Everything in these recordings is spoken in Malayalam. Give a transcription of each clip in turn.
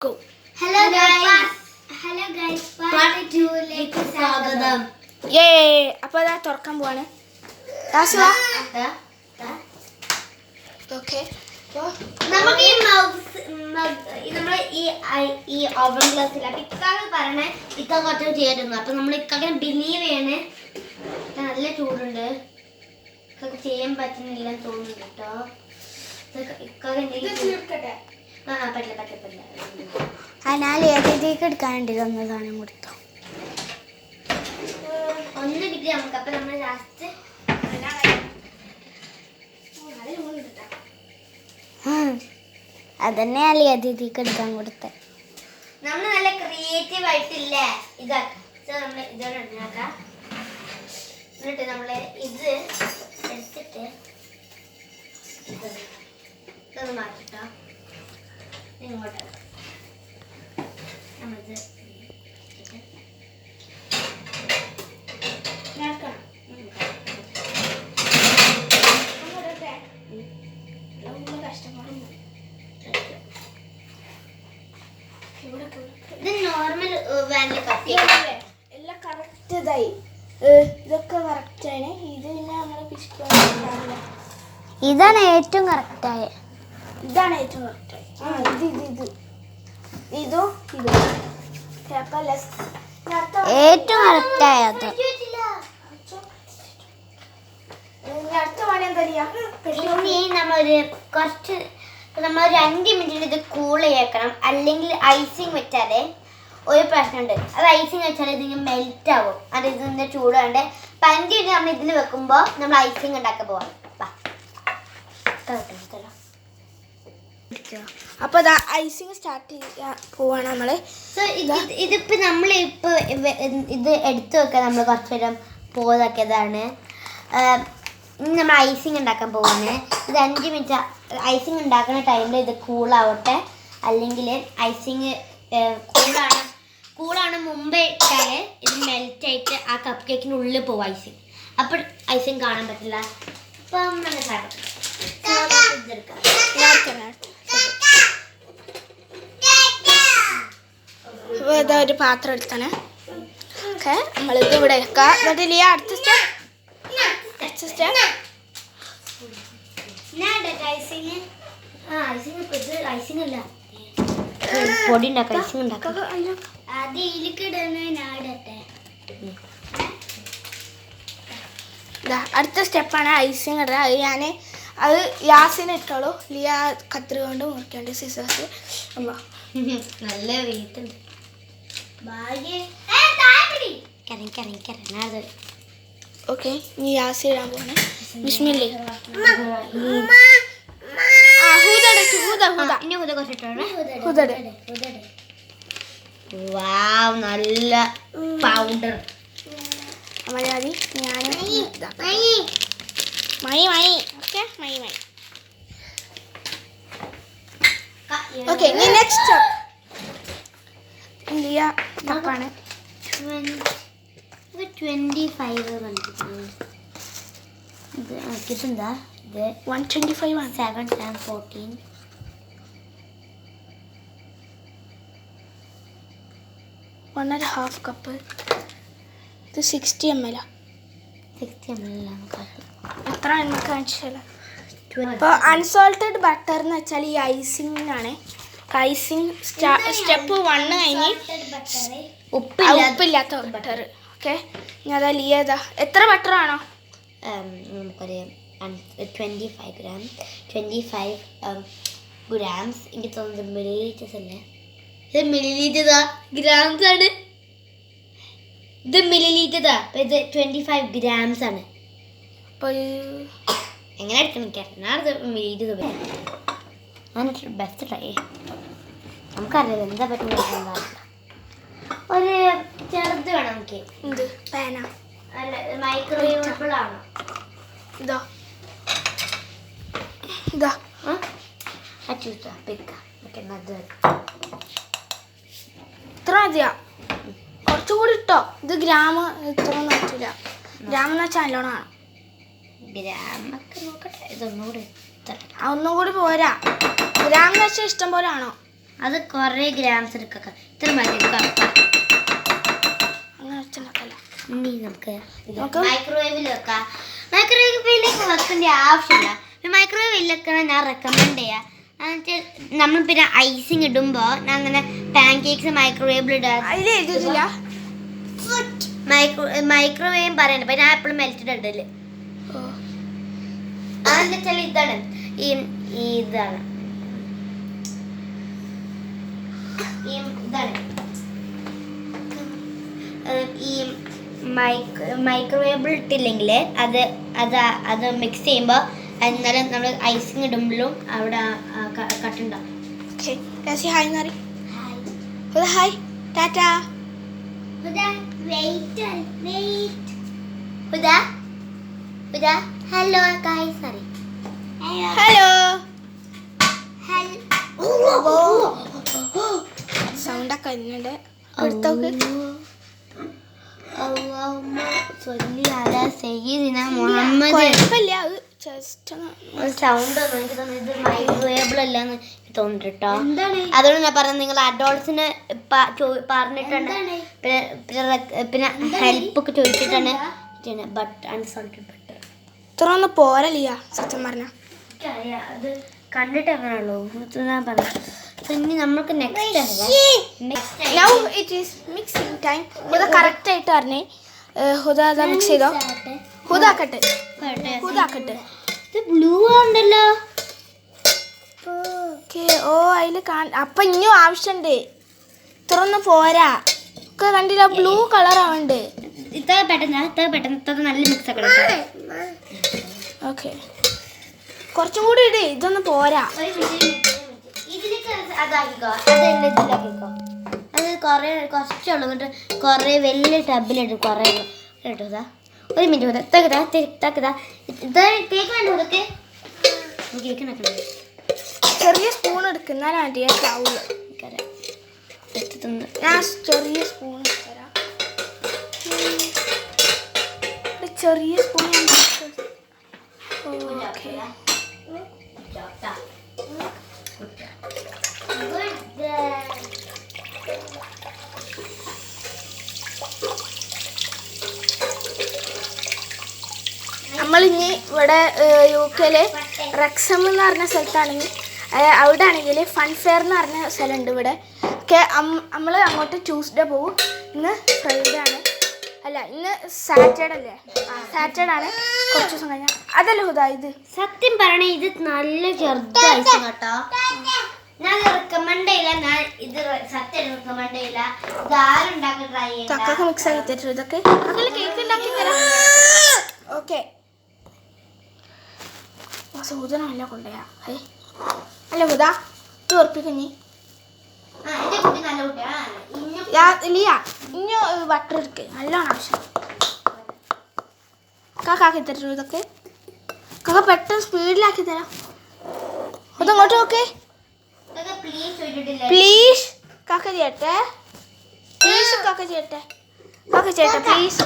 Go. Hello guys. Part 2 ലേക്ക് സ്വാഗതം. അപ്പോൾ അതാ തുറക്കാൻ പോവാണ്. ഓക്കെ. നമുക്ക് ഈ ഓവൻ ഗ്ലാസ്സിൽ ഇക്കാക്ക് പറഞ്ഞ ഇക്ക കുറച്ച് ചെയ്യാറുണ്ട്. അപ്പൊ നമ്മൾ ഇക്കാക്കിനെ ബിലീവ് ചെയ്യണേ. നല്ല ചൂടുണ്ട്, ഇക്കൊക്കെ ചെയ്യാൻ പറ്റുന്നില്ലെന്ന് തോന്നുന്നു കേട്ടോ. ഇക്കാക്ക് പറ്റില്ല. അതിനാൽ ഏതേക്ക് എടുക്കാനുണ്ട് തന്ന സാധനം കൊടുത്തോ. ഒന്ന് കിട്ടി നമുക്ക്. അപ്പൊ നമ്മൾ ലാസ്റ്റ് അതന്നെ അല്ലേ അതിഥിക്ക് എടുക്കാൻ കൊടുത്തത്. നമ്മൾ നല്ല ക്രിയേറ്റീവ് ആയിട്ടില്ലേ ഇതാക്കാം. നമ്മൾ ഇതോടെ ഉണ്ടാക്കാം. എന്നിട്ട് നമ്മള് ഇത് എടുത്തിട്ട് ഇതൊന്ന് മാറ്റിട്ടോ. ഇങ്ങോട്ട് നമ്മളിത് ഇത് നോർമൽ വാനില കത്തി എല്ലാം കറക്റ്റ് ഇതായി. ഇതൊക്കെ കറക്റ്റാണ്. ഇത് പിന്നെ നമ്മളെ പിശുക്കാൻ. ഇതാണ് ഏറ്റവും കറക്റ്റായ. ഇതാണ് ഏറ്റവും കറക്റ്റായി. ഇതും ഏറ്റവും കറക്റ്റായത്. അടുത്ത പണി എന്താ ഇനി നമ്മളൊരു 5 മിനിറ്റ് ഇത് കൂൾ ചെയ്യണം. അല്ലെങ്കിൽ ഐസിങ് വെച്ചാലേ ഒരു പ്രശ്നമുണ്ട്. അത് ഐസിങ് വെച്ചാൽ ഇതിങ്ങനെ മെൽറ്റ് ആവും. അത് ഇതിൻ്റെ ചൂടാണ്ട് 5 മിനിറ്റ് നമ്മൾ ഇതിൽ വെക്കുമ്പോൾ നമ്മൾ ഐസിങ് ഉണ്ടാക്കാൻ പോവാം. അപ്പോൾ ഐസിങ് സ്റ്റാർട്ട് ചെയ്യാൻ പോവാണ് നമ്മൾ. സോ ഇതിപ്പോൾ നമ്മളിപ്പോൾ ഇത് എടുത്തു വെക്കാൻ നമ്മൾ കുറച്ച് നേരം പോയതാക്കിയതാണ്. ഇനി നമ്മൾ ഐസിങ് ഉണ്ടാക്കാൻ പോവാണ്. ഇത് 5 മിനിറ്റ് ഐസിങ് ഉണ്ടാക്കുന്ന ടൈമിൽ ഇത് കൂളാവട്ടെ. അല്ലെങ്കിൽ ഐസിങ് കൂളാണ് മുമ്പേ ഇട്ടാൽ ഇത് മെൽറ്റായിട്ട് ആ കപ്പ് കേക്കിനുള്ളിൽ പോകും ഐസിങ്. അപ്പോൾ ഐസിങ് കാണാൻ പറ്റില്ല. അപ്പം ഇതാ ഒരു പാത്രം എടുത്താണ്. ഓക്കെ, നമ്മളിത് ഇവിടെ വെക്കാം. എന്നിട്ട് ലിയ അടുത്ത സ്റ്റെപ്പ് പൊടി ഉണ്ടാക്കാം. ഐസിങ് ഉണ്ടാക്കാം. അടുത്ത സ്റ്റെപ്പാണ് ഐസിങ് ഇടുക. അത് യാസിന് ഇട്ടോളൂ. ലിയ കത്രിക കൊണ്ട് മുറിക്കേണ്ട സിസേഴ്സ്. നല്ല വെയിറ്റുണ്ട്. ഓക്കെ, ഇനി യാസി ഇടാൻ പോകണേ. ബിസ്മില്ലാ. നല്ല പൗഡർ മതി. ഞാൻ ഓക്കെ, ഇനി നെക്സ്റ്റ് സ്റ്റെപ്പ് ലിയ കപ്പാണ്. 25 ഇതെന്താ? ഇത് 125 ആണ്. 7 and 14. 1.5 കപ്പ്. ഇത് 60 ml. 60 ml എത്ര നമുക്ക് കാണിച്ചാലോ. ഇപ്പോൾ അൺസോൾട്ടഡ് ബട്ടർ എന്ന് വെച്ചാൽ ഈ ഐസിങ്ങാണ്. ഐസിങ് സ്റ്റെപ്പ് 1 കഴിഞ്ഞ് ഉപ്പില്ലാത്ത ബട്ടർ. ഓക്കെ, ഇനി അതാ ലിയ എത്ര ബട്ടറാണോ നമുക്കൊരു 25 ഗ്രാംസ്. എനിക്ക് തോന്നുന്നത് മില്ലിലീറ്റേഴ്സ് അല്ലേ. ഇത് മില്ലിലീറ്റർ ഗ്രാംസ് ആണ്. ഇത് മില്ലിലീറ്റർ. ഇത് 25 ഗ്രാംസ് ആണ്. അപ്പോൾ എങ്ങനെ എടുക്കണം മില്ലിലീറ്റർ ബെസ്റ്റ് ട്രൈ. നമുക്കറിയാം എന്താ പറ്റുന്ന. ഒരു ചെറുത് വേണം നമുക്ക്. എന്ത് പാന? അല്ല, മൈക്രോവേവബിൾ ആണോ? ഇതാ ഇത്ര മതിയാ. കുറച്ചുകൂടി ഇട്ടോ. ഇത് ഗ്രാം ഇത്ര പറ്റില്ല. ഗ്രാം എന്ന് വെച്ചാൽ നല്ലോണമാണ്. ഗ്രാമൊക്കെ നോക്കട്ടെ. ഇതൊന്നുകൂടി ഒന്നും കൂടി പോരാ. ഗ്രാം വെച്ചാൽ ഇഷ്ടം പോലെ ആണോ? അത് കുറേ ഗ്രാംസ് എടുക്കാം. ഇത്ര മതി. അങ്ങനെ വെച്ചുണ്ടാക്കല്ല. ഇനി നമുക്ക് മൈക്രോവേവിൽ വെക്കാം. മൈക്രോവേവിലേക്ക് വെക്കേണ്ട ആവശ്യമില്ല. മൈക്രോവേവിൽ വെക്കണം ഞാൻ റെക്കമെൻഡ് ചെയ്യാം. എന്നുവെച്ചാൽ നമ്മൾ പിന്നെ ഐസിങ് ഇടുമ്പോൾ ഞാൻ അങ്ങനെ പാൻ കേക്ക്സ് മൈക്രോവേവിൽ ഇടാം. മൈക്രോവേവ് പറയണ്ട. അപ്പം ഞാൻ എപ്പോഴും മെൽറ്റഡ് ഇടല്. അതെന്താ വെച്ചാൽ ഇതാണ് ഇതാണ് ഈ മൈക്രോവേവിൽ ഇട്ടില്ലെങ്കിൽ അത് മിക്സ് ചെയ്യുമ്പോൾ എന്നാലും നമ്മൾ ഐസിങ് ഇടുമ്പോഴും അവിടെ കട്ടുണ്ടാവും. Hi tata. Hello guys. Sorry. Hello. സൗണ്ടൊക്കെ വരുന്നുണ്ട്. സൗണ്ട് മൈക്രോവേബിൾ അല്ലാന്ന് തോന്നിട്ടോ. അതുകൊണ്ട് ഞാൻ പറഞ്ഞത് നിങ്ങൾ അഡോൾട്സിന് പറഞ്ഞിട്ടുണ്ട്. പിന്നെ ഹെൽപ്പ് ഒക്കെ ചോദിച്ചിട്ടാണ്. ബട്ട് അൺസോൾട്ടഡ് ബട്ടർ ഇത്ര ഒന്നും പോരല്ല സത്യം പറഞ്ഞ. അത് കണ്ടിട്ട് അങ്ങനെയുള്ളൂ ഞാൻ പറഞ്ഞു. ഇനി നമുക്ക് now it is mixing time. Huda correct ആയിട്ട് പറഞ്ഞേ. ഹുദ അതാ മിക്സ് ചെയ്തോ. ഹുദാക്കട്ടെ. ഇത് ബ്ലൂ ഉണ്ടല്ലോ. ഓ അതില് അപ്പൊ ഇനിയും ആവശ്യമുണ്ട്. ഇത്ര ഒന്നും പോരാ. ഒക്കെ കണ്ടില്ല ബ്ലൂ കളർ ആവണ്ട്. ഇത്ര പെട്ടെന്ന് നല്ല മിക്സ് ഒക്കെ. ഓക്കെ കുറച്ചും കൂടി ഇട്. ഇതൊന്നും പോരാ. അത് കുറച്ചുള്ളൂ. കുറേ വലിയ ടബിലിടും. കുറേ കേട്ടോ. ഒരു മിനിറ്റ് കേക്ക് വേണ്ട. ഇതൊക്കെ കേക്ക് ചെറിയ സ്പൂൺ എടുക്കുന്നാലും ആവുള്ളൂ. ഞാൻ ചെറിയ സ്പൂൺ തരാം. ചെറിയ സ്പൂൺ നമ്മളിനി ഇവിടെ UK റെക്സം എന്ന് പറഞ്ഞ സ്ഥലത്താണെങ്കിൽ അവിടെ ആണെങ്കിൽ ഫൺഫെയർ എന്ന് പറഞ്ഞ സ്ഥലമുണ്ട് ഇവിടെ ഒക്കെ. നമ്മൾ അങ്ങോട്ട് ട്യൂസ്ഡേ പോകും. ഇന്ന് ഫ്രൈഡേ ആണ്. അല്ല ഇന്ന് സാറ്റർഡേ അല്ലേ? സാറ്റർഡേ ആണ്. കുറച്ച് ദിവസം കഴിഞ്ഞാൽ അതല്ലേ ഹുദാ ഇത്. സത്യം പറയണേ ഇത് നല്ല ചെറുതായിരിക്കും കേട്ടോ. ഞാൻ റെക്കമെൻഡ് ചെയ്യില്ല. ഞാൻ ഇത് സത്യം റെക്കമെൻഡ് ചെയ്യില്ല. ഇത് ആരും ഉണ്ടാക്കി ട്രൈ ചെയ്യാം. തക്കൊക്കെ മിക്സ് ആക്കി തരും. ഇതൊക്കെ കേക്ക് ഉണ്ടാക്കി തരാം. ഓക്കെ സൂചനല്ല കൊണ്ടയാ അല്ല ഹുദാ ഇത് ഉറപ്പിക്കഞ്ഞി ഇനി ബട്ടർ എടുക്ക്. നല്ലോണം ആവശ്യം. കാക്കി തരും. ഇതൊക്കെ കാക്ക പെട്ടെന്ന് സ്പീഡിലാക്കി തരാം. അതങ്ങോട്ട് നോക്കേ പ്ലീസ്. കാക്ക ചെയ്യട്ടെ പ്ലീസ്. കാക്ക ചെയ്യട്ടെ പ്ലീസ്.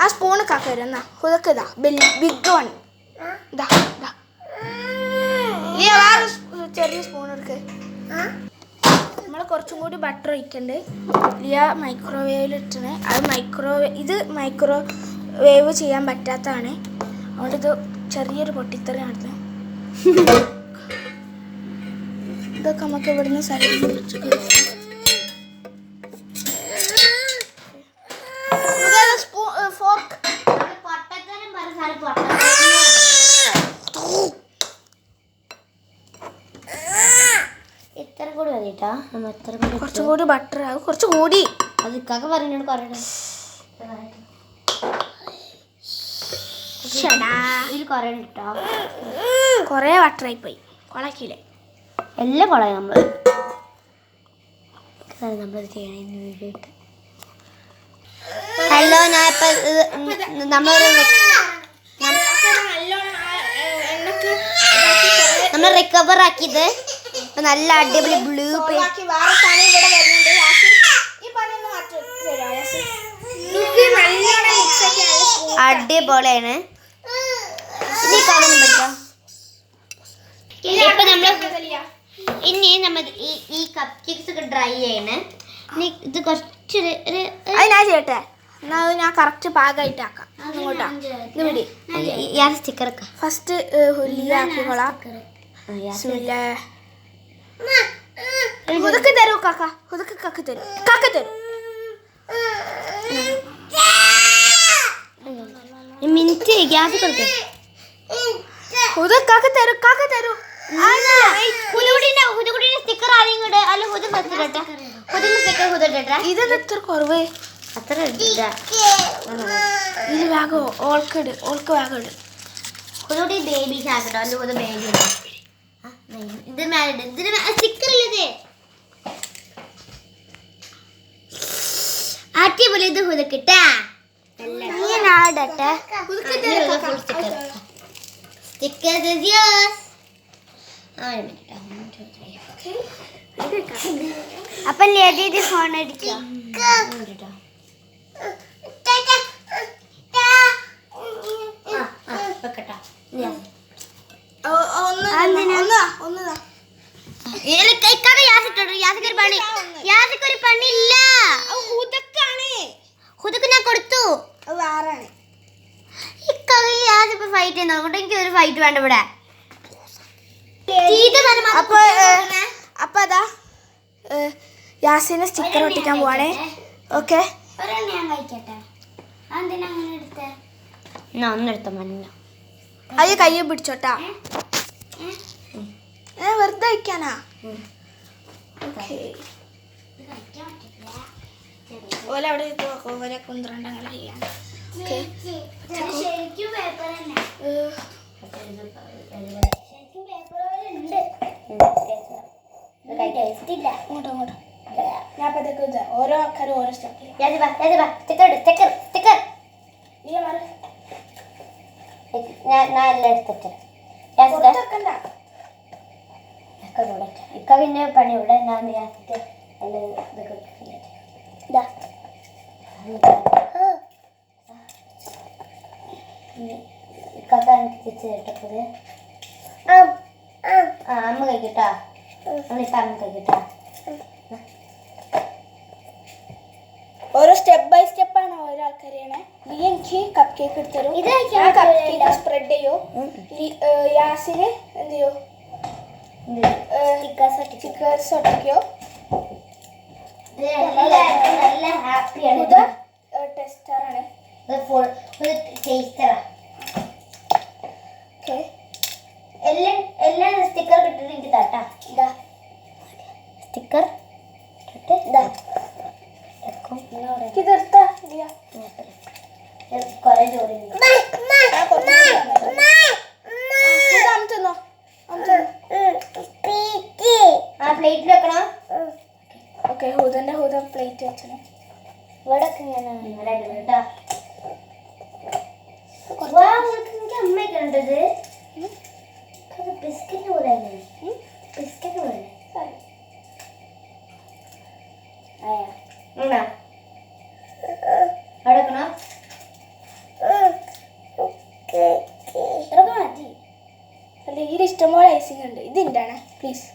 ആ സ്പൂണ് കാക്ക വരും. എന്നാ ഹുദക്ക് ഇതാ ബിഗ് വൺ. ഇതാ വേറെ ചെറിയ സ്പൂൺ എടുക്ക്. നമ്മൾ കുറച്ചും കൂടി ബട്ടർ ഒഴിക്കണ്ട്. ലിയ മൈക്രോവേവിലിട്ടാണ്. ഇത് മൈക്രോവേവ് ചെയ്യാൻ പറ്റാത്തതാണ്. അതുകൊണ്ട് ഇത് ചെറിയൊരു പൊട്ടിത്തെറിയാണ്. ഇതൊക്കെ നമുക്ക് ഇവിടുന്ന് സൈഡിൽ ഫോർക്ക് ഇത്ര കൂടി മതിട്ടാ. കുറച്ചും കൂടി ബട്ടർ ആകും. കുറച്ചും കൂടി അത് ഇക്കാക്ക പറഞ്ഞോട് പറയണേ. ഇതിൽ കുറേ കിട്ടോ. കുറേ ബട്ടറായി പോയി. കൊളാക്കിയില്ലേ? എല്ലാം കൊളായി. നമ്മളത് ചെയ്യണ വീഡിയോ. ഹലോ ഞാൻ ഇപ്പം നമ്മൾ റിക്കവർ ആക്കിയത് നല്ല അടിപൊളി ബ്ലൂ. വേറെ പണി ഇവിടെ വരുന്നുണ്ട്. അടിപൊളിയാണ്. ഇനി കാണാൻ പറ്റാം. ഇപ്പൊ ഇനി നമ്മൾ ഈ കപ്പ് കേക്ക്സ് ഒക്കെ ഡ്രൈ ചെയ്യണേ. ഇനി ഇത് കുറച്ച് അത് ഞാൻ ചെയ്യട്ടെ. എന്നാ അത് ഞാൻ കറക്റ്റ് പാകമായിട്ടാക്കാം. ഇങ്ങോട്ടാ ഇത് പിടി. സ്റ്റിക്കറൊക്കെ ഫസ്റ്റ് ഹുലിയാക്കിക്കൊള്ളാം. ഹുദക്ക് തരൂ കാക്ക. ഹുദക്ക് കാക്ക തരൂ. കാക്ക തരൂ. മിനിറ്റ് ഗ്യാസ് കൊടുക്കും. ഹുദക്ക് തരൂ. കാക്ക തരൂ. സ്റ്റിക്കർ ആരെയും കൂടെ അല്ല ഹുദ ഫസ്റ്റ് സ്റ്റിക്കർ ഹുദിട്ടെ. ഇതെന്താ ഇത്ര കുറവ്? അത്ര ഇത് വേഗോ ഓൾക്ക് വേഗം ഇട്. ഹുദൂടി ബേബി ആക്കട്ടോ. അല്ല ഹുദ ബേബി ഇത് മേലിട്. ഇതിന് സ്റ്റിക്കർ ഇല്ലതേ. അടിപൊളി. ഇത് ഹുദക്കിട്ടാ ഇടട്ടെ. അപ്പൊ ലീതി ഫോൺ അടിക്കാം. ഒരു പണിയില്ല. ഹുദക്ക് ഞാൻ കൊടുത്തു. വേറാണ്. ഇപ്പൊ ഫൈറ്റ് ചെയ്യുന്നതുകൊണ്ട് എനിക്ക് ഒരു ഫൈറ്റ് വേണ്ട ഇവിടെ. അപ്പൊ അതാ യാസിന് സ്റ്റിക്കർ ഒട്ടിക്കാൻ പോവാണേ. ഓക്കെ ഒന്നെടുത്ത മഞ്ഞ അത് കയ്യെ പിടിച്ചോട്ടാ. വെറുതെ വയ്ക്കാനാ. ഓല അവിടെ ഓലെ കുന്ത്രണ്ടങ്ങൾ ചെയ്യാൻ. ഓരോ ആൾക്കാരും ഓരോ സ്റ്റെപ്പ്. ഇക്ക പിന്നെ പണി ഇവിടെ ഞാൻ ഇക്കാക്കാണ് തിരിച്ച് കേട്ടത്. അമ്മ കഴിക്കട്ടാ. നമ്മളിപ്പ അമ്മ കഴിക്കട്ടാ. ഓരോ സ്റ്റെപ്പ് ബൈ സ്റ്റെപ്പ് ആണ് ഓരോ ആൾക്കാരെയാണ്. നീ എനിക്ക് കപ്പ് കേക്ക് എടുത്തരും. കപ്പ് കേക്ക് സ്പ്രെഡ് ചെയ്യോ. യാസിന് എന്ത് ചെയ്യോ? സ്റ്റിക്കേഴ്സ് ഒട്ടിക്കോ. നല്ല ഹാപ്പിയാണ്. ടെസ്റ്ററാണ്. എല്ലാം സ്റ്റിക്കർ കിട്ടിട്ട് എനിക്ക് തട്ടാ. സ്റ്റിക്കർ കൊറേ ജോലി ആ പ്ലേറ്റിൽ വെക്കണോ? ഓക്കെ ഹുദ പ്ലേറ്റ് വെച്ചോ. ഇവിടെ കേട്ടോ. അമ്മയൊക്കെ ഉണ്ടത്. ബിസ്ക്കറ്റ് പോലെയാണ്. ബിസ്ക്കറ്റ് പോലെ അടക്കണോ? മതി. അല്ല ഇതിൽ ഇഷ്ടംപോലെ ഐസിങ് ഉണ്ട്. ഇതിണ്ടാണ് പ്ലീസ്.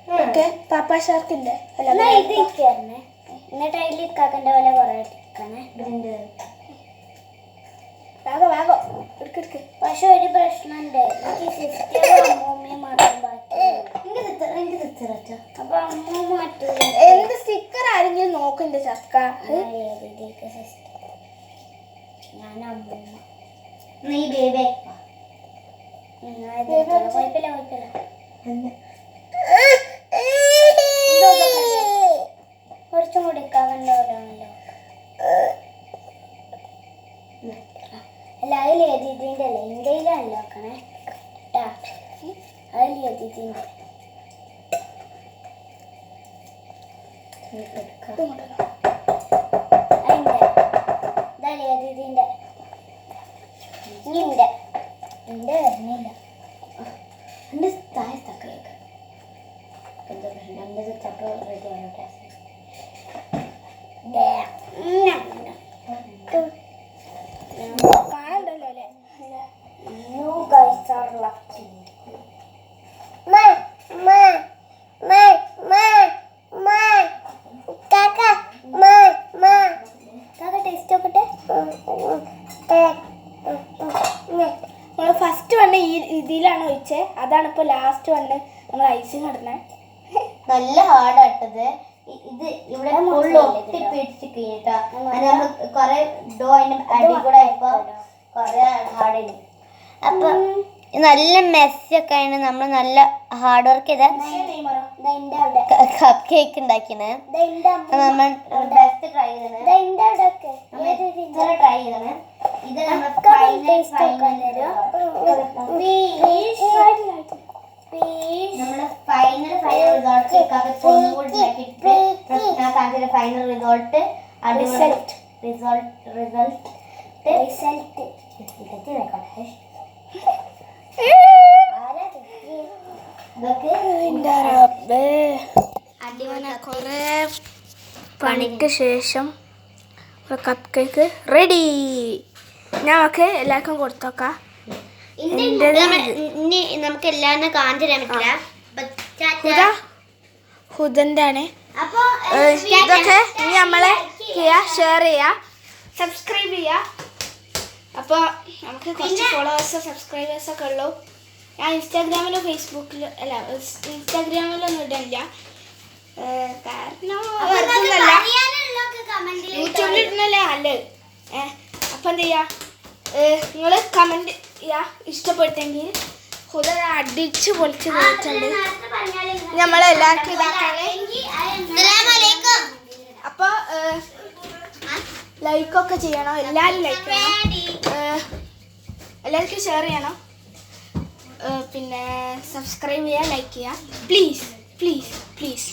ഓക്കെ പാപ്പ ഷാർക്കിന്റെ എന്നിട്ട് അതിൽ കാക്കൻ്റെ പോലെ കുറെ എടുക്കണേ. വേഗം എടുക്കെടുക്ക്. പക്ഷെ ഒരു പ്രശ്നമുണ്ട്. അപ്പൊ അമ്മ മാറ്റൂ. എന്ത് സ്റ്റിക്കർ ആരെങ്കിലും നോക്കണ്ടേ ചക്ക? ഞാൻ അമ്മ നീ ബേബി കുഴപ്പമില്ല. കുറച്ചും കൂടി കാക്കൻ്റെ പോലെ ആണല്ലോ. അല്ല അതിൽ എതിന്റെ അല്ലേ ഇന്ത്യയിലാണല്ലോ ആക്കണേ. അതിൽ എതിന്റെ അതിന്റെ ഇതാ എന്റെ വരുന്നില്ല. എൻ്റെ താഴെ തക്കളേക്ക് എന്താ പ്രശ്നം? എൻ്റെ ചക്ക റെഡി ആവട്ടെ. കാണാൻ ഇതിലാണ് ഒഴിച്ചത്. അതാണ് ഇപ്പോൾ ലാസ്റ്റ് വന്ന് നമ്മൾ ഐസിങ് ഇടുന്നത്. നല്ല ഹാർഡായിട്ടത്. ഇത് ഇവിടെ ഫുള്ള് ഒട്ടി പിടിച്ച് കഴിഞ്ഞിട്ടാ. നമ്മൾ കുറെ ഡോ അതിന്റെ അടി കൂടെ ആയപ്പോ കുറെ ഹാർഡ്. അപ്പൊ നല്ല മെസ്സൊക്കെ ആണ്. നമ്മൾ നല്ല ഹാർഡ് വർക്ക് ചെയ്ത കപ്പ് കേക്ക് ഉണ്ടാക്കിയാണ്. നമ്മൾ ബെസ്റ്റ് ട്രൈ ചെയ്തത് ട്രൈ ചെയ്തത്. ഇത് നമ്മൾ ഫൈനൽ റിസൾട്ട് ഫൈനൽ റിസൾട്ട് കുറേ പണിക്ക് ശേഷം കപ്പ് കേക്ക് റെഡി. ഞങ്ങൾക്ക് എല്ലാവർക്കും കൊടുത്തോക്കാം. നമുക്ക് എല്ലാവരും കാണിച്ചു തരാൻ പറ്റില്ല. ഹുദൻ്റെ ആണ്. ഇതൊക്കെ ഇനി നമ്മളെ ഷെയർ ചെയ്യുക, സബ്സ്ക്രൈബ് ചെയ്യുക. അപ്പോൾ നമുക്ക് കുറച്ച് ഫോളോവേഴ്സോ സബ്സ്ക്രൈബേഴ്സോ ഒക്കെ ഉള്ളൂ. ഞാൻ ഇൻസ്റ്റാഗ്രാമിലോ ഫേസ്ബുക്കിലോ അല്ല ഇൻസ്റ്റാഗ്രാമിലൊന്നും ഇടില്ല. കാരണം യൂട്യൂബിൽ ഇടുന്നല്ലേ നല്ലത്. അപ്പം എന്ത് ചെയ്യുക, നിങ്ങൾ കമൻറ്റ് ചെയ്യുക. ഇഷ്ടപ്പെട്ടെങ്കിൽ ഹുദ അടിച്ച് പൊളിച്ച് പോയിട്ടുണ്ട്. നമ്മളെല്ലാവർക്കും ഇതാക്കാണ്. അപ്പോൾ ലൈക്കൊക്കെ ചെയ്യണം. എല്ലാവരും ലൈക്ക് ചെയ്യണം, എല്ലാവർക്കും ഷെയർ ചെയ്യണം. പിന്നെ സബ്സ്ക്രൈബ് ചെയ്യുക, ലൈക്ക് ചെയ്യുക. Please please please.